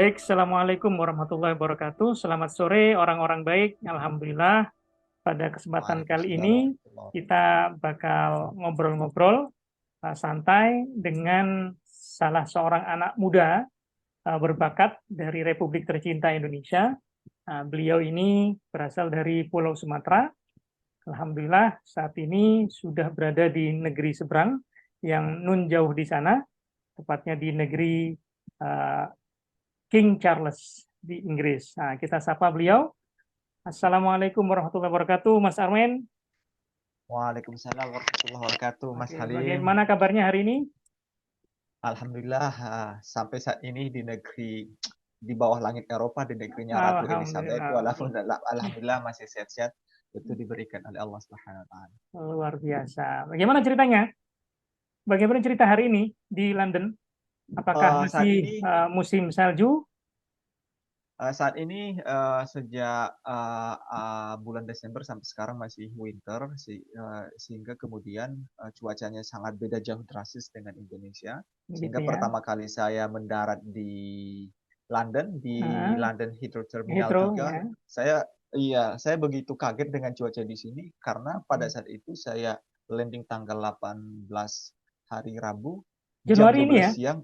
Baik, Assalamualaikum warahmatullahi wabarakatuh. Selamat sore orang-orang baik. Alhamdulillah, pada kesempatan kali Waalaikumsalam ini warahmatullahi kita bakal ngobrol-ngobrol santai dengan salah seorang anak muda berbakat dari Republik tercinta Indonesia. Beliau ini berasal dari Pulau Sumatera. Alhamdulillah, saat ini sudah berada di negeri seberang yang nun jauh di sana, tepatnya di negeri eh, King Charles di Inggris. Nah, kita sapa beliau. Assalamualaikum warahmatullahi wabarakatuh, Mas Armen. Waalaikumsalam warahmatullahi wabarakatuh, Mas Oke, Halim. bagaimana kabarnya hari ini? Alhamdulillah, sampai saat ini di negeri di bawah langit Eropa, di negerinya Ratu Elizabeth, Alhamdulillah, walaupun alhamdulillah masih sehat-sehat, itu diberikan oleh Allah Subhanahu wa taala. luar biasa. Bagaimana ceritanya? Bagaimana cerita hari ini di London? Apakah Saat masih ini musim salju? sejak bulan Desember sampai sekarang masih winter, sehingga kemudian cuacanya sangat beda jauh drastis dengan Indonesia. Gitu Sehingga ya. pertama kali saya mendarat di Nah, London Heathrow Terminal Hetero 3, ya. saya begitu kaget dengan cuaca di sini karena pada Hmm. saat itu saya landing tanggal 18 hari Rabu jam Januari dua ini belas ya? siang.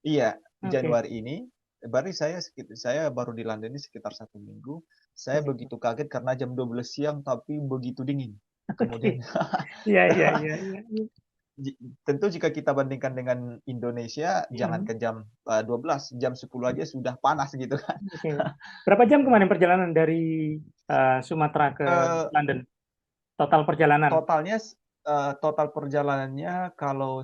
Iya, Oke. Januari ini. Berarti saya baru di London ini sekitar 1 minggu. Saya Begitu. begitu kaget karena jam 12 siang tapi begitu dingin. Oke. Kemudian Iya, iya, iya, iya. Iya. tentu jika kita bandingkan dengan Indonesia, Hmm. jangankan jam 12, jam 10 aja sudah panas gitu kan. Oke. Berapa jam kemarin perjalanan dari Sumatera ke Eh, London? Total perjalanan. totalnya total perjalanannya kalau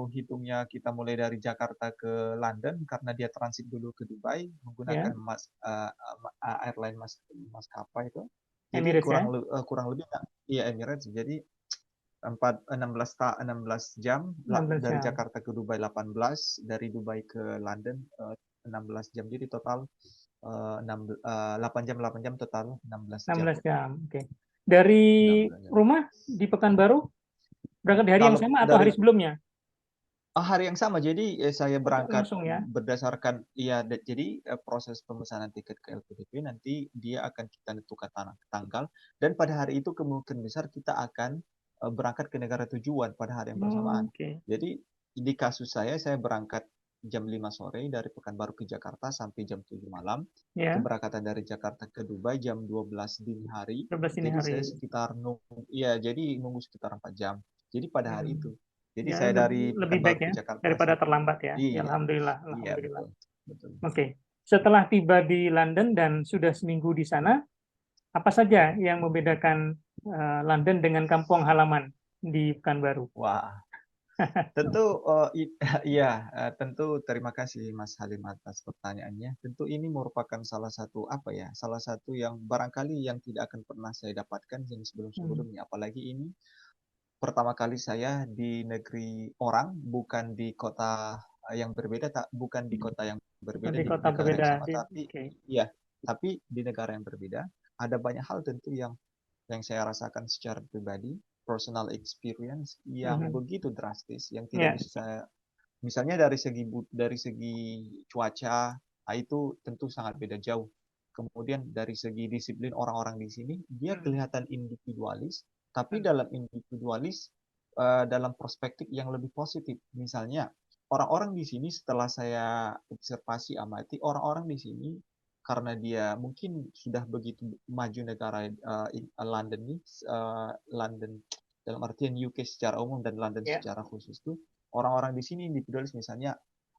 hitungnya kita mulai dari Jakarta ke London karena dia transit dulu ke Dubai Ya, menggunakan airline maskapai itu. Jadi Emirates ya. kurang lebih iya Emirates. Jadi 16 jam 16 dari jam. Jakarta ke Dubai 18, dari Dubai ke London 16 jam. Jadi total 8 jam total 16 jam. 16 jam. Oke. Dari 16 jam. rumah di Pekanbaru berangkat di hari yang Kalau sama atau dari hari sebelumnya? hari yang sama, jadi saya berangkat Langsung ya. berdasarkan ya, jadi proses pemesanan tiket ke LPDP nanti dia akan kita tentukan tanggal, dan pada hari itu kemungkinan besar kita akan berangkat ke negara tujuan pada hari yang bersamaan. Oke. Jadi di kasus saya berangkat jam 5 sore dari Pekanbaru ke Jakarta sampai jam 7 malam. Ya, Keberangkatan dari Jakarta ke Dubai jam 12 dini hari. 12 dini Jadi saya hari. sekitar nunggu sekitar 4 jam. Jadi pada hari Hmm. itu. Jadi Ya, saya dari lebih baik Pekanbaru ke ya Jakarta daripada terlambat ya. Ya, iya, Alhamdulillah, iya Alhamdulillah. betul, betul. Oke. Setelah tiba di London dan sudah seminggu di sana, apa saja yang membedakan London dengan kampung halaman di Pekanbaru? Wah, tentu iya, tentu terima kasih Mas Halim atas pertanyaannya. Tentu ini merupakan salah satu apa ya, salah satu yang barangkali yang tidak akan pernah saya dapatkan yang Hmm. sebelum-sebelumnya. Apalagi ini pertama kali saya di negeri orang, bukan di kota yang berbeda, bukan di kota yang berbeda Di di kota negara yang berbeda. sama, tapi Oke. iya, tapi di negara yang berbeda. Ada banyak hal tentu yang saya rasakan secara pribadi, personal experience yang Mhm. begitu drastis, yang tidak Ya, bisa saya, misalnya dari segi cuaca, itu tentu sangat beda jauh. Kemudian dari segi disiplin orang-orang di sini, dia hmm, kelihatan individualis, tapi hmm, dalam individualis dalam perspektif yang lebih positif. Misalnya, orang-orang di sini setelah saya observasi amati, orang-orang di sini karena dia mungkin sudah begitu maju negara London nih, London dalam artian UK secara umum dan London ya, secara khusus tuh, orang-orang di sini individualis. Misalnya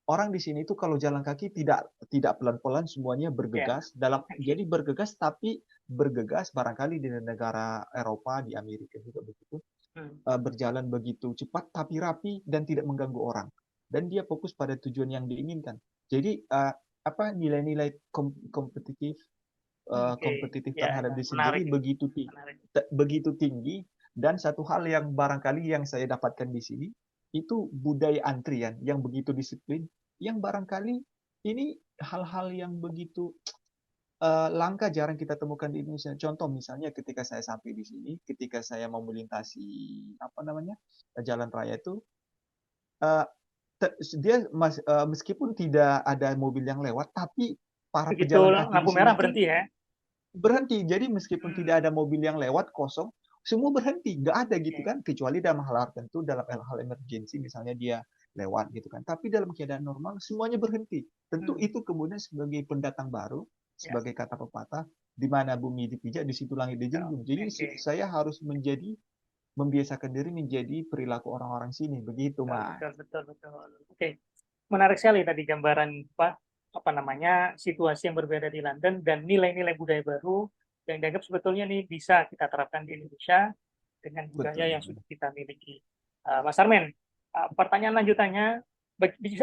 orang di sini itu kalau jalan kaki tidak pelan-pelan, semuanya ya. bergegas dalam, Oke. jadi bergegas, tapi bergegas barangkali di negara Eropa, di Amerika juga begitu, Hmm. berjalan begitu cepat tapi rapi dan tidak mengganggu orang, dan dia fokus pada tujuan yang diinginkan. Jadi apa, nilai-nilai kompetitif, Oke, kompetitif ya, terhadap ya. diri Menarik sendiri ini. Menarik. begitu tinggi. Dan satu hal yang barangkali yang saya dapatkan di sini itu budaya antrian yang begitu disiplin, yang barangkali ini hal-hal yang begitu langka, jarang kita temukan di Indonesia. Contoh misalnya ketika saya sampai di sini, ketika saya mau melintasi apa namanya jalan raya itu, eh, meskipun tidak ada mobil yang lewat, tapi para Begitu pejalan kaki di lampu sini merah tuh berhenti ya. berhenti. Jadi meskipun Hmm, tidak ada mobil yang lewat kosong, semua berhenti, nggak ada gitu oke. kan, kecuali dalam hal tertentu, dalam hal emergensi misalnya dia lewat gitu kan. Tapi dalam keadaan normal semuanya berhenti. Tentu Hmm, itu kemudian sebagai pendatang baru, ya. sebagai kata pepatah, di mana bumi dipijak, di situ langit dijunjung. Jadi Oke. saya harus membiasakan diri menjadi perilaku orang-orang sini, begitu Betul, Mas. betul, betul, betul. Oke, menarik sekali tadi gambaran apa namanya situasi yang berbeda di London dan nilai-nilai budaya baru yang dianggap sebetulnya nih bisa kita terapkan di Indonesia dengan budaya Betul. yang sudah kita miliki. Mas Armen, pertanyaan lanjutannya,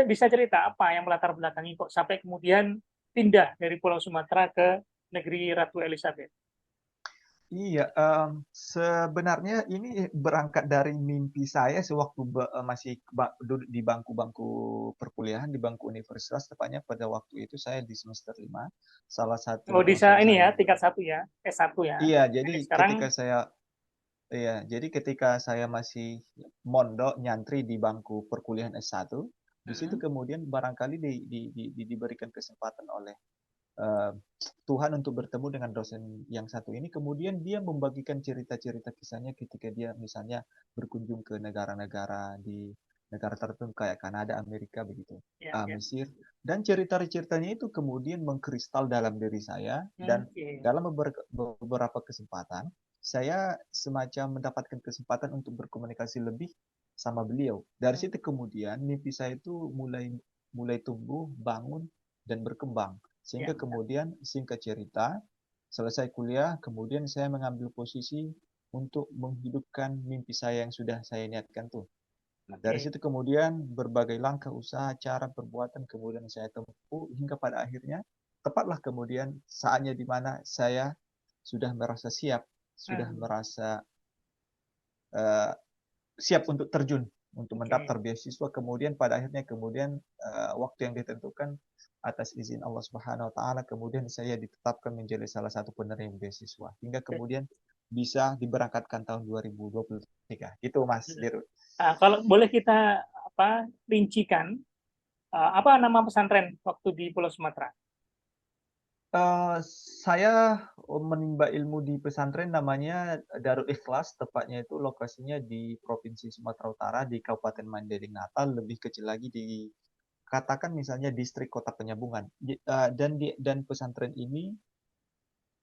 bisa cerita apa yang melatar belakangi kok sampai kemudian pindah dari Pulau Sumatera ke negeri Ratu Elizabeth? Iya, sebenarnya ini berangkat dari mimpi saya sewaktu masih duduk di bangku-bangku perkuliahan di bangku universitas, tepatnya pada waktu itu saya di semester 5. Salah satu Oh, bisa dosen ini ya, saya. tingkat satu ya, S1 ya. Iya, jadi Jadi sekarang, ketika saya iya, jadi ketika saya masih mondok nyantri di bangku perkuliahan S1, di situ mm, kemudian barangkali diberikan kesempatan oleh eh, Tuhan untuk bertemu dengan dosen yang satu ini, kemudian dia membagikan cerita-cerita kisahnya ketika dia misalnya berkunjung ke negara-negara di negara tertentu kayak Kanada, Amerika begitu, ya, ya. Mesir, dan cerita-ceritanya itu kemudian mengkristal dalam diri saya, dan Oke. dalam beberapa kesempatan saya semacam mendapatkan kesempatan untuk berkomunikasi lebih sama beliau. Dari situ kemudian mimpi saya itu mulai mulai tumbuh, bangun, dan berkembang. Ya, Sehingga kemudian singkat cerita, selesai kuliah, kemudian saya mengambil posisi untuk menghidupkan mimpi saya yang sudah saya niatkan tuh. Dari oke. situ kemudian berbagai langkah usaha, cara, perbuatan kemudian saya tempuh hingga pada akhirnya tepatlah kemudian saatnya di mana saya sudah merasa siap, sudah Hmm, merasa uh, siap untuk terjun, untuk oke. mendaftar beasiswa. Kemudian pada akhirnya kemudian waktu yang ditentukan atas izin Allah Subhanahu Wa Taala, kemudian saya ditetapkan menjadi salah satu penerima beasiswa hingga Oke. kemudian bisa diberangkatkan tahun 2023. Itu Mas Dirut. Kalau boleh kita rincikan, apa nama pesantren waktu di Pulau Sumatera? Eh, saya menimba ilmu di pesantren namanya Darul Ikhlas, tepatnya itu lokasinya di Provinsi Sumatera Utara di Kabupaten Mandailing Natal, lebih kecil lagi di katakan misalnya distrik Kota Penyambungan. Dan pesantren ini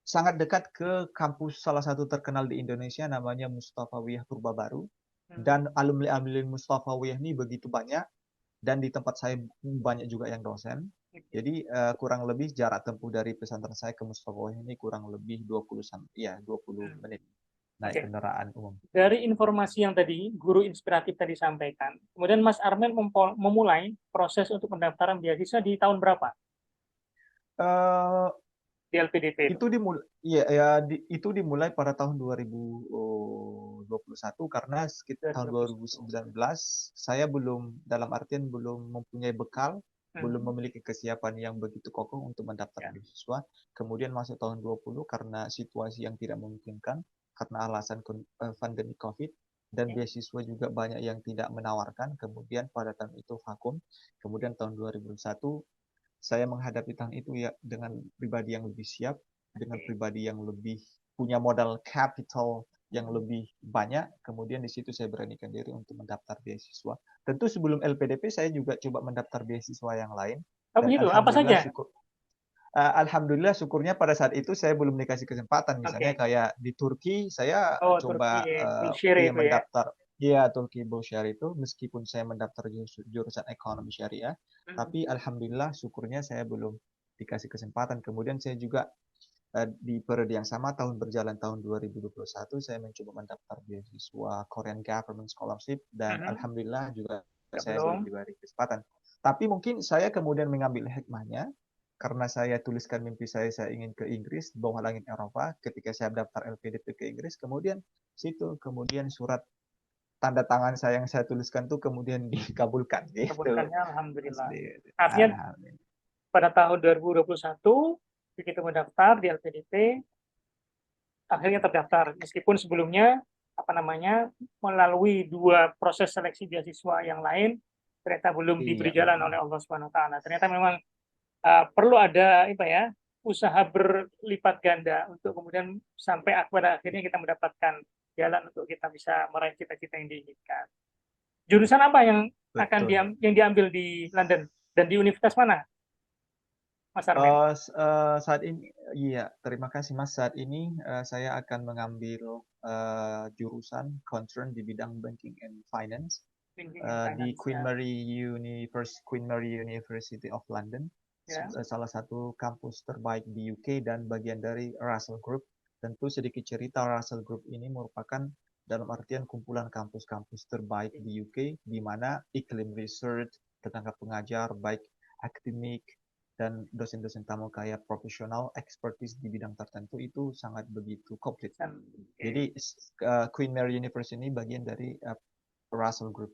sangat dekat ke kampus salah satu terkenal di Indonesia namanya Mustafawiyah Purba Baru. Hmm, Dan alumni-alumni Mustafawiyah ini begitu banyak, dan di tempat saya banyak juga yang dosen. oke. Jadi kurang lebih jarak tempuh dari pesantren saya ke Mustafawiyah ini kurang lebih 20 ya 20 Hmm, menit naik oke. kendaraan umum. Dari informasi yang tadi, guru inspiratif tadi sampaikan, kemudian Mas Armen memulai proses untuk pendaftaran beasiswa di tahun berapa Eh, di LPDP itu? itu dimulai ya, itu dimulai pada tahun 2021 karena sekitar tahun 2021. 2019 saya belum dalam artian belum mempunyai bekal, belum Hmm, memiliki kesiapan yang begitu kokoh untuk mendaftar ya, beasiswa. Kemudian masuk tahun 20 karena situasi yang tidak memungkinkan karena alasan pandemi Covid, dan oke. beasiswa juga banyak yang tidak menawarkan. Kemudian pada tahun itu vakum. Kemudian tahun 2001 saya menghadapi tahun itu ya dengan pribadi yang lebih siap, dengan Oke. pribadi yang lebih punya modal capital yang Hmm. lebih banyak. Kemudian di situ saya beranikan diri untuk mendaftar beasiswa. Tentu sebelum LPDP saya juga coba mendaftar beasiswa yang lain, Oh dan begitu, apa alhamdulillah saja? alhamdulillah syukurnya pada saat itu saya belum dikasih kesempatan. Misalnya Oke. kayak di Turki saya Oh, Turki, coba Bullshire itu ya. mendaftar, ya Turki Bosher itu, meskipun saya mendaftar jurusan ekonomi syariah, Hmm. tapi alhamdulillah syukurnya saya belum dikasih kesempatan. Kemudian saya juga di periode yang sama tahun 2021 saya mencoba mendaftar beasiswa Korean Government Scholarship, dan Hmm. alhamdulillah juga Ya, saya belum belum. diberi kesempatan. Tapi mungkin saya kemudian mengambil hikmahnya karena saya tuliskan mimpi saya ingin ke Inggris, bawah langit Eropa. Ketika saya daftar LPDP ke Inggris, kemudian kemudian surat tanda tangan saya yang saya tuliskan tuh kemudian dikabulkan gitu. Kabulkannya, Alhamdulillah. Artinya Alhamdulillah. pada tahun 2021, begitu mendaftar di LPDP, akhirnya terdaftar. Meskipun sebelumnya, apa namanya, melalui dua proses seleksi beasiswa yang lain, ternyata belum Iya, diberi jalan betul. oleh Allah Subhanahu wa taala. Ternyata memang perlu ada apa ya? Usaha berlipat ganda untuk kemudian sampai pada akhirnya kita mendapatkan jalan untuk kita bisa meraih cita-cita yang diinginkan. Jurusan apa yang Betul. yang diambil di London dan di universitas mana, Mas Armen? Saat ini, iya, terima kasih Mas. Saat ini saya akan mengambil jurusan concern di bidang banking and finance Banking and di Finance ya. Queen Mary University of London, Ya. salah satu kampus terbaik di UK dan bagian dari Russell Group. Tentu sedikit cerita, Russell Group ini merupakan dalam artian kumpulan kampus-kampus terbaik di UK, di mana iklim research, tenaga pengajar, baik akademik, dan dosen-dosen tamu kayak profesional, expertise di bidang tertentu itu sangat begitu komplit. Oke. Jadi Queen Mary University ini bagian dari Russell Group.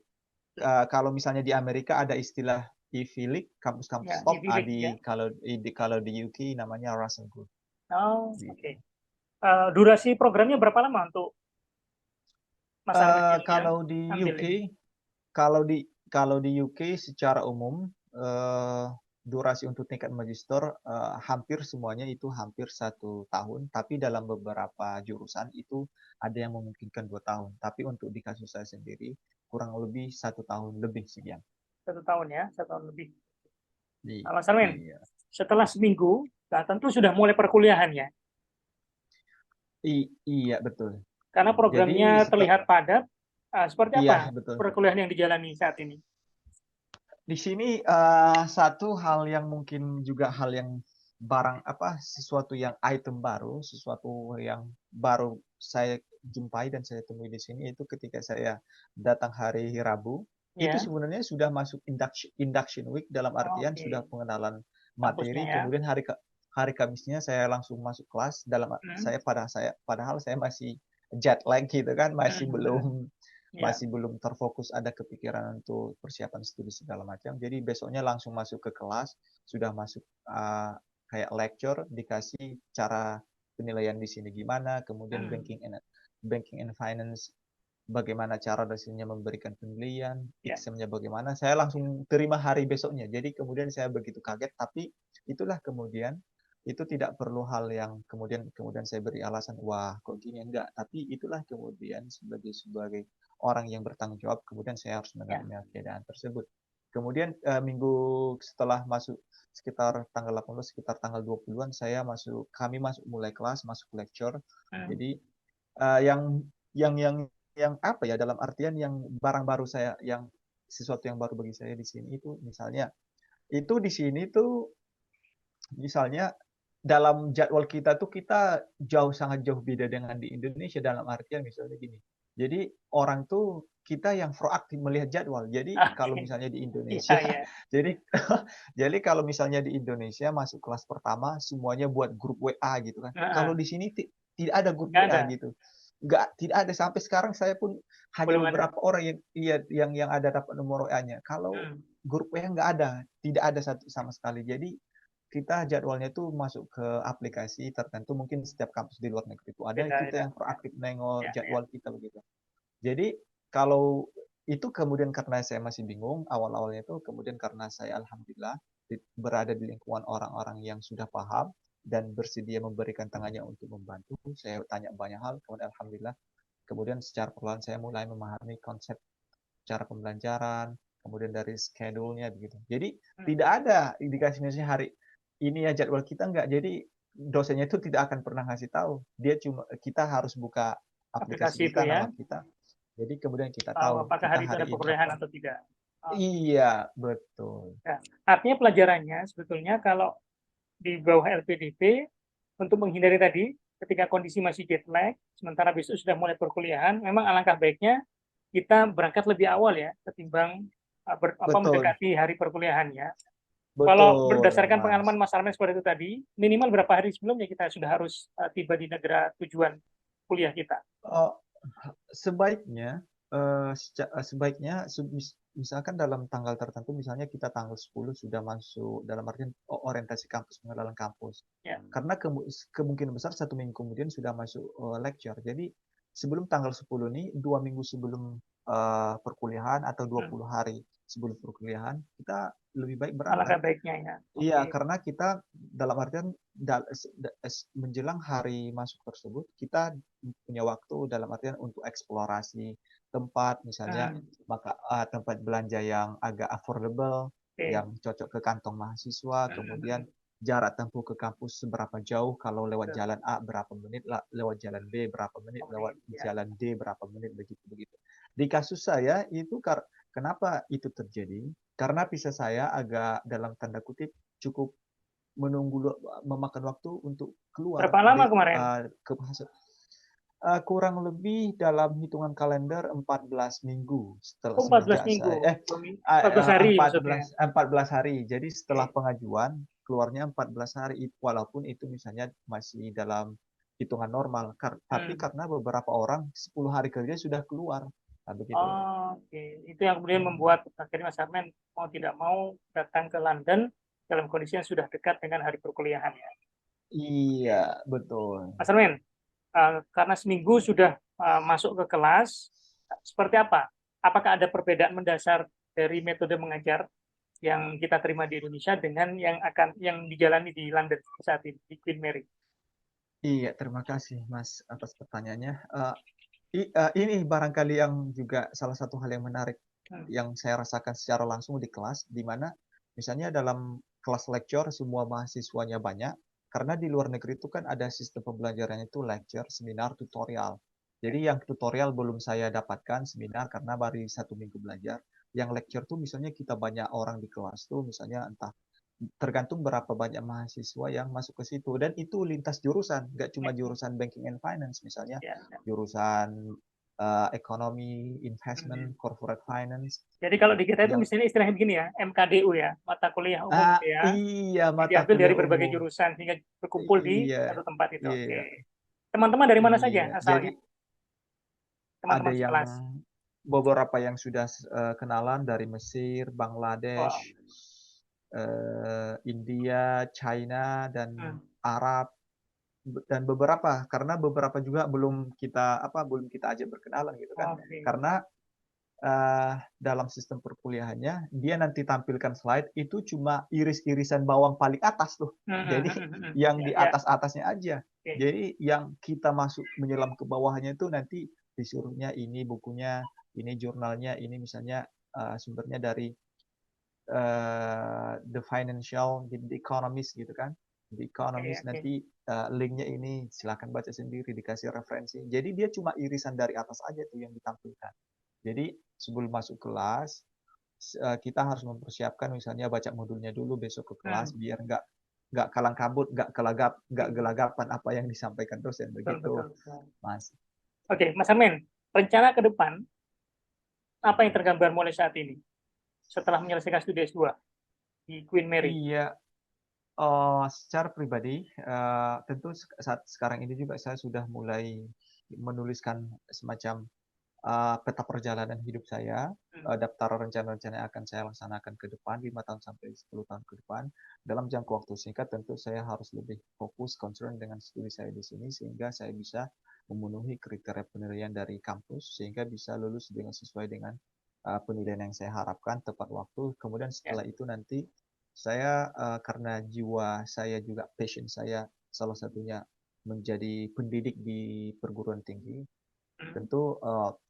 Kalau misalnya di Amerika ada istilah Ivy League, Ya, kampus top, Ivy League ya. kalau di UK namanya Russell Group. Oh, Gitu. oke. Durasi programnya berapa lama untuk Mas Armen yang Kalau di ambil UK, ini? kalau di UK secara umum durasi untuk tingkat magister hampir semuanya itu hampir 1 tahun, tapi dalam beberapa jurusan itu ada yang memungkinkan 2 tahun. Tapi untuk di kasus saya sendiri kurang lebih 1 tahun lebih sekian. 1 tahun ya, 1 tahun lebih. Di, Nah, Mas Armen, iya, setelah seminggu, nah tentu sudah mulai perkuliahan ya, iya betul. karena Jadi programnya terlihat padat. Seperti iya apa betul. perkuliahan yang dijalani saat ini? Di sini satu hal yang mungkin juga hal yang barang apa sesuatu yang item baru, sesuatu yang baru saya jumpai dan saya temui di sini itu ketika saya datang hari Rabu, itu Ya, sebenarnya sudah masuk induction week dalam artian sudah oke. pengenalan Kampusnya materi, ya. kemudian hari Kamisnya saya langsung masuk kelas dalam Hmm. saya padahal saya masih jet lag gitu kan, masih Hmm. belum Ya, masih belum terfokus ada kepikiran untuk persiapan studi segala macam. Jadi besoknya langsung masuk ke kelas, sudah masuk kayak lecture, dikasih cara penilaian di sini gimana, kemudian hmm. banking and finance bagaimana cara dosennya memberikan penilaian, Ya, examnya bagaimana. Saya langsung terima hari besoknya. Jadi kemudian saya begitu kaget, tapi itulah kemudian itu tidak perlu hal yang kemudian saya beri alasan wah kok gini enggak, tapi itulah kemudian sebagai orang yang bertanggung jawab kemudian saya harus ya. menerima keadaan tersebut. Kemudian minggu setelah masuk sekitar tanggal 18 sekitar tanggal 20-an kami masuk mulai kelas, masuk lecture. Hmm. Jadi yang apa ya dalam artian yang barang baru saya yang sesuatu yang baru bagi saya di sini itu misalnya itu di sini tuh misalnya dalam jadwal kita tuh kita sangat jauh beda dengan di Indonesia dalam artian misalnya gini. Jadi orang tuh kita yang proaktif melihat jadwal. Jadi kalau Oke. misalnya di Iya, Indonesia, iya. jadi jadi kalau misalnya di Indonesia masuk kelas pertama semuanya buat grup WA gitu kan. Kalau Heeh. di sini tidak ada grup Nggak WA ada, gitu. Nggak, tidak ada sampai sekarang saya pun hanya belum ada. beberapa orang yang iya yang ada dapat nomor WA-nya. Kalau Hmm. grup WA nggak ada, tidak ada satu sama sekali. Jadi kita jadwalnya itu masuk ke aplikasi tertentu mungkin setiap kampus di luar negeri itu ada kita Beda-beda. yang proaktif nengok Ya, ya. jadwal kita begitu. Jadi kalau itu kemudian karena saya masih bingung awal-awalnya itu kemudian karena saya alhamdulillah berada di lingkungan orang-orang yang sudah paham dan bersedia memberikan tangannya untuk membantu. Saya tanya banyak hal, kemudian alhamdulillah kemudian secara perlahan saya mulai memahami konsep cara pembelajaran, kemudian dari schedule-nya begitu. Jadi Hmm. tidak ada indikasi misalnya hari ini ya jadwal kita enggak. Jadi dosennya itu tidak akan pernah ngasih tahu. Dia cuma kita harus buka aplikasi Aplikasi itu kita, ya. nama kita. Jadi kemudian kita Tahu tahu apakah kita hari itu ada hari ini perkuliahan apa. atau tidak. Oh, Iya, betul. ya. Artinya pelajarannya sebetulnya kalau di bawah LPDP untuk menghindari tadi ketika kondisi masih jet lag, sementara besok sudah mulai perkuliahan, memang alangkah baiknya kita berangkat lebih awal ya ketimbang Betul. mendekati hari perkuliahan ya. Kalau Betul, berdasarkan pengalaman Mas. Mas Armen seperti itu tadi, minimal berapa hari sebelumnya kita sudah harus tiba di negara tujuan kuliah kita. Oh, sebaiknya sebaiknya misalkan dalam tanggal tertentu misalnya kita tanggal 10 sudah masuk dalam artian orientasi kampus pengenalan kampus. Ya. Karena kemungkinan besar 1 minggu kemudian sudah masuk lecture. Jadi sebelum tanggal 10 nih 2 minggu sebelum perkuliahan atau 20 Hmm. hari sebelum perkuliahan, kita lebih baik berangkat. Alangkah baiknya ya. Iya, Oke. karena kita dalam artian menjelang hari masuk tersebut, kita punya waktu dalam artian untuk eksplorasi tempat, misalnya Hmm, tempat belanja yang agak affordable, oke. yang cocok ke kantong mahasiswa, kemudian Hmm, jarak tempuh ke kampus seberapa jauh, kalau lewat betul. jalan A berapa menit, lewat jalan B berapa menit, lewat Oke. Ya. jalan D berapa menit, begitu-begitu. Di kasus saya itu kenapa itu terjadi? Karena visa saya agak dalam tanda kutip cukup memakan waktu untuk keluar Berapa lama kemarin? ke kurang lebih dalam hitungan kalender 14 minggu setelah Oh, 14 semenjak minggu. saya 14 hari maksudnya. 14 hari. Jadi setelah Oke. pengajuan keluarnya 14 hari walaupun itu misalnya masih dalam hitungan normal. Tapi Hmm. karena beberapa orang 10 hari kerja sudah keluar. Nah, begitu. Oh, oke. Itu yang kemudian Hmm. membuat akhirnya Mas Armen mau tidak mau datang ke London dalam kondisi yang sudah dekat dengan hari perkuliahan ya. Iya, Oke. betul. Mas Armen, karena seminggu sudah masuk ke kelas, seperti apa? Apakah ada perbedaan mendasar dari metode mengajar yang kita terima di Indonesia dengan yang dijalani di London saat ini di Queen Mary? Iya, terima kasih Mas atas pertanyaannya. Ini barangkali yang juga salah satu hal yang menarik Hmm. yang saya rasakan secara langsung di kelas, di mana misalnya dalam kelas lecture semua mahasiswanya banyak, karena di luar negeri itu kan ada sistem pembelajarannya itu lecture, seminar, tutorial. Jadi yang tutorial belum saya dapatkan, seminar karena baru 1 minggu belajar. Yang lecture tuh misalnya kita banyak orang di kelas tuh, misalnya entah tergantung berapa banyak mahasiswa yang masuk ke situ dan itu lintas jurusan, nggak cuma jurusan banking and finance, misalnya Ya, ya. jurusan ekonomi, investment, Hmm. corporate finance Jadi kalau di kita itu yang misalnya istilahnya begini ya, MKDU ya, mata kuliah umum gitu ya, iya yang mata diambil dari kuliah berbagai umum. jurusan sehingga berkumpul di Iya, satu tempat itu. Oke. iya, Teman-teman dari mana saja iya. Jadi asalnya? ada Teman-teman yang sekelas. beberapa yang sudah kenalan dari Mesir, Wow. Bangladesh, India, China, dan Hmm. Arab. Dan beberapa karena beberapa juga belum kita ajak berkenalan gitu kan, Oke. karena dalam sistem perkuliahannya dia nanti tampilkan slide itu cuma iris-irisan bawang paling atas tuh, Hmm, hmm, jadi hmm, hmm. yang Ya, di ya. atas-atasnya aja, Oke. jadi yang kita masuk menyelam ke bawahnya itu nanti disuruhnya ini bukunya, ini jurnalnya, ini misalnya sumbernya dari The Financial, The Economist gitu kan. The Oke, Economist oke. nanti linknya ini silakan baca sendiri, dikasih referensi. Jadi dia cuma irisan dari atas aja tuh yang ditampilkan. Jadi sebelum masuk kelas kita harus mempersiapkan misalnya baca modulnya dulu besok ke kelas Hmm. biar nggak kalang kabut, nggak Oke. gelagapan apa yang disampaikan dosen Betul, betul, begitu, betul. Mas. Oke, Mas Amin, rencana ke depan apa yang tergambar mulai saat ini setelah menyelesaikan studi S2 di Queen Mary? Iya, secara pribadi, tentu saat sekarang ini juga saya sudah mulai menuliskan semacam peta perjalanan hidup saya, Hmm. daftar rencana-rencana yang akan saya laksanakan ke depan 5 tahun sampai 10 tahun ke depan. Dalam jangka waktu singkat tentu saya harus lebih fokus concern dengan studi saya di sini sehingga saya bisa memenuhi kriteria penilaian dari kampus sehingga bisa lulus dengan sesuai dengan penilaian yang saya harapkan tepat waktu. Kemudian Ya. setelah itu nanti saya karena jiwa saya juga passion saya salah satunya menjadi pendidik di perguruan tinggi. Hmm. Tentu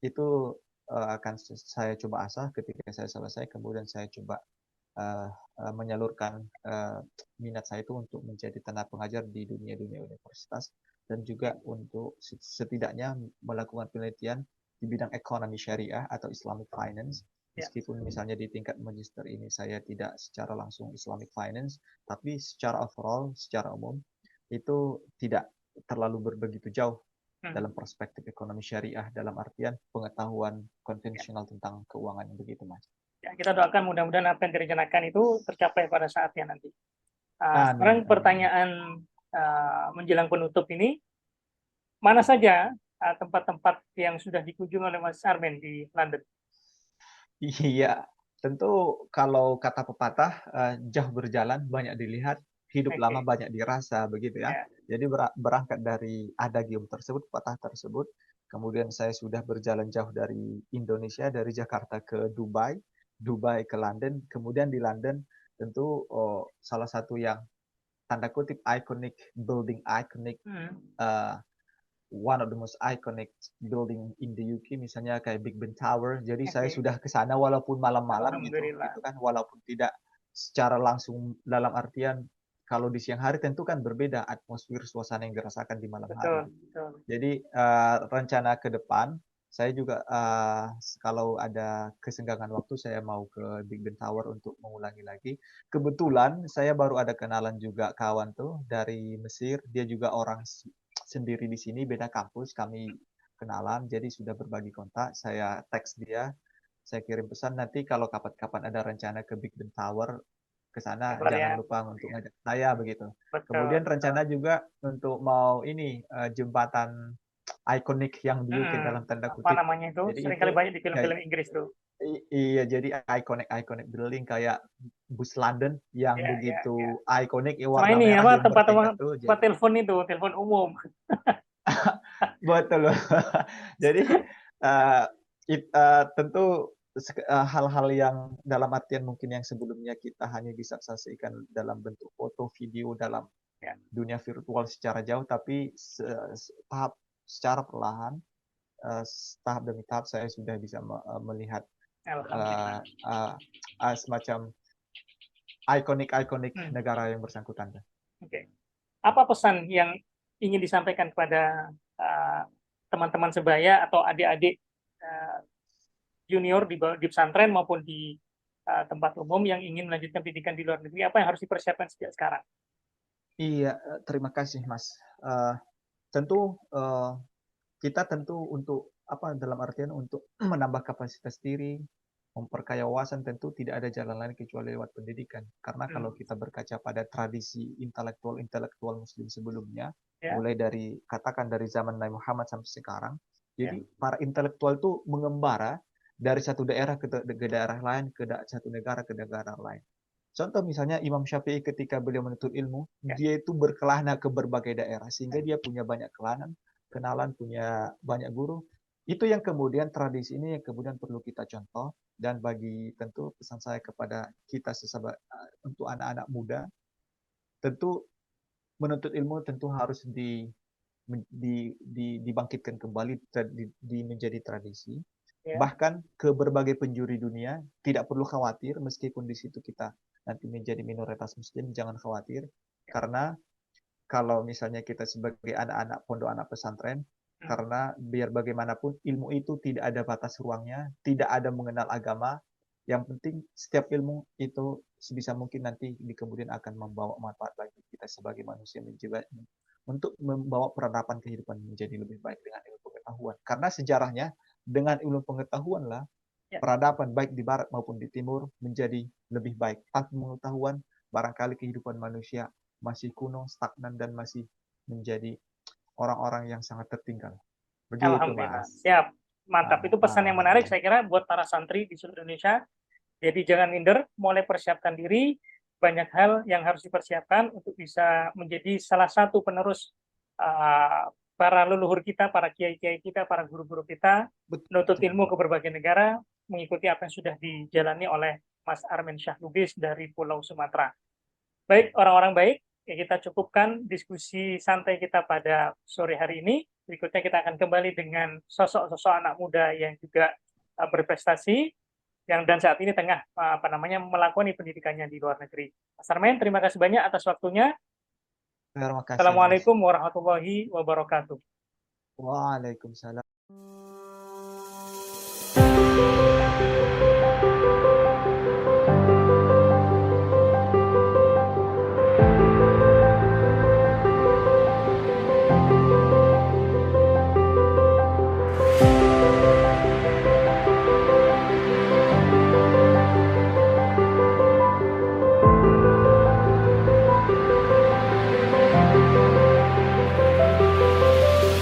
itu akan saya coba asah ketika saya selesai, kemudian saya coba menyalurkan minat saya itu untuk menjadi tenaga pengajar di dunia-dunia universitas dan juga Oke. untuk setidaknya melakukan penelitian di bidang ekonomi syariah atau Islamic finance. Ya. Meskipun misalnya di tingkat magister ini saya tidak secara langsung Islamic finance, tapi secara overall, secara umum itu tidak terlalu begitu jauh Hmm. dalam perspektif ekonomi syariah dalam artian pengetahuan Ya. konvensional tentang keuangan begitu Mas. Ya, kita doakan mudah-mudahan apa yang direncanakan itu tercapai pada saatnya nanti. Amin, Sekarang amin. pertanyaan menjelang penutup ini, mana saja tempat-tempat yang sudah dikunjungi oleh Mas Armen di London? Iya, tentu kalau kata pepatah, jauh berjalan banyak dilihat, hidup lama Oke. banyak dirasa, begitu ya. Ya. Jadi berangkat dari adagium tersebut, pepatah tersebut, kemudian saya sudah berjalan jauh dari Indonesia, dari Jakarta ke Dubai, Dubai ke London, kemudian di London tentu salah satu yang tanda kutip iconic building, iconic uh, one of the most iconic building in the UK, misalnya kayak Big Ben Tower. Jadi saya Oke, sudah ke sana walaupun malam-malam alhamdulillah. gitu kan, walaupun tidak secara langsung dalam artian kalau di siang hari tentu kan berbeda atmosfer suasana yang dirasakan di malam hari. Betul, betul. Jadi rencana ke depan saya juga kalau ada kesenggangan waktu saya mau ke Big Ben Tower untuk mengulangi lagi. Kebetulan saya baru ada kenalan juga kawan tuh dari Mesir, dia juga orang sendiri di sini, beda kampus, kami kenalan, jadi sudah berbagi kontak. Saya teks dia, saya kirim pesan nanti kalau kapan-kapan ada rencana ke Big Ben Tower ke sana jangan Kalian, lupa untuk ngajak saya begitu. betul, Kemudian betul. rencana juga untuk mau ini jembatan ikonik yang di UK Mm-mm. dalam tanda Apa kutip. namanya itu? Jadi Seringkali itu banyak di kayak film-film Inggris tuh. iya jadi ikonik building kayak bus London yang Ya, ya, ya. begitu ikonik ya Sama warna ini merah apa yang tempat bertingkat tuh tempat jadi telepon itu, telepon umum. betul. Jadi uh, tentu hal-hal yang dalam artian mungkin yang sebelumnya kita hanya bisa saksikan dalam bentuk foto, video dalam Ya, dunia virtual secara jauh, tapi tahap secara perlahan, tahap demi tahap saya sudah bisa melihat alhamdulillah. uh, uh, semacam ikonik-ikonik Hmm, negara yang bersangkutan. oke. Apa pesan yang ingin disampaikan kepada uh, teman-teman sebaya atau adik-adik uh, junior di pesantren maupun di tempat umum yang ingin melanjutkan pendidikan di luar negeri? Apa yang harus dipersiapkan sejak sekarang? Iya, terima kasih Mas. Uh, tentu kita tentu untuk apa dalam artian untuk menambah kapasitas diri, memperkaya wawasan tentu tidak ada jalan lain kecuali lewat pendidikan. Karena kalau Hmm, kita berkaca pada tradisi intelektual Muslim sebelumnya, ya, mulai dari katakan dari zaman Nabi Muhammad sampai sekarang, ya, jadi para intelektual itu mengembara dari satu daerah ke daerah lain, satu negara ke negara lain. Contoh misalnya Imam Syafi'i ketika beliau menuntut ilmu, ya. dia itu berkelana ke berbagai daerah sehingga dia punya banyak kenalan, punya banyak guru. Itu yang kemudian tradisi ini yang kemudian perlu kita contoh dan bagi tentu pesan saya kepada kita untuk anak-anak muda, tentu menuntut ilmu tentu harus dibangkitkan kembali menjadi tradisi. Ya. Bahkan ke berbagai penjuri dunia tidak perlu khawatir meskipun di situ kita nanti menjadi minoritas muslim, jangan khawatir karena kalau misalnya kita sebagai anak-anak pondok anak pesantren, Hmm. karena biar bagaimanapun ilmu itu tidak ada batas ruangnya, tidak ada mengenal agama. Yang penting setiap ilmu itu sebisa mungkin nanti di kemudian akan membawa manfaat bagi kita sebagai manusia untuk membawa peradaban kehidupan menjadi lebih baik dengan ilmu pengetahuan. Karena sejarahnya dengan ilmu pengetahuan lah Ya. peradaban baik di barat maupun di timur menjadi lebih baik. Tanpa pengetahuan barangkali kehidupan manusia masih kuno, stagnan dan masih menjadi orang-orang yang sangat tertinggal. Begitu, Alhamdulillah. Mas. Siap. Mantap. Ah, Itu pesan yang ah, menarik ah. saya kira buat para santri di seluruh Indonesia. Jadi jangan minder, mulai persiapkan diri. Banyak hal yang harus dipersiapkan untuk bisa menjadi salah satu penerus para leluhur kita, para kiai-kiai kita, para guru-guru kita, menuntut Betul. ilmu ke berbagai negara, mengikuti apa yang sudah dijalani oleh Mas Armin Syah Lubis dari Pulau Sumatera. Baik, orang-orang baik, ya kita cukupkan diskusi santai kita pada sore hari ini. Berikutnya kita akan kembali dengan sosok-sosok anak muda yang juga berprestasi yang dan saat ini tengah melakoni pendidikannya di luar negeri. Mas Armen, terima kasih banyak atas waktunya. Terima kasih, Mas. Assalamualaikum warahmatullahi wabarakatuh. Waalaikumsalam.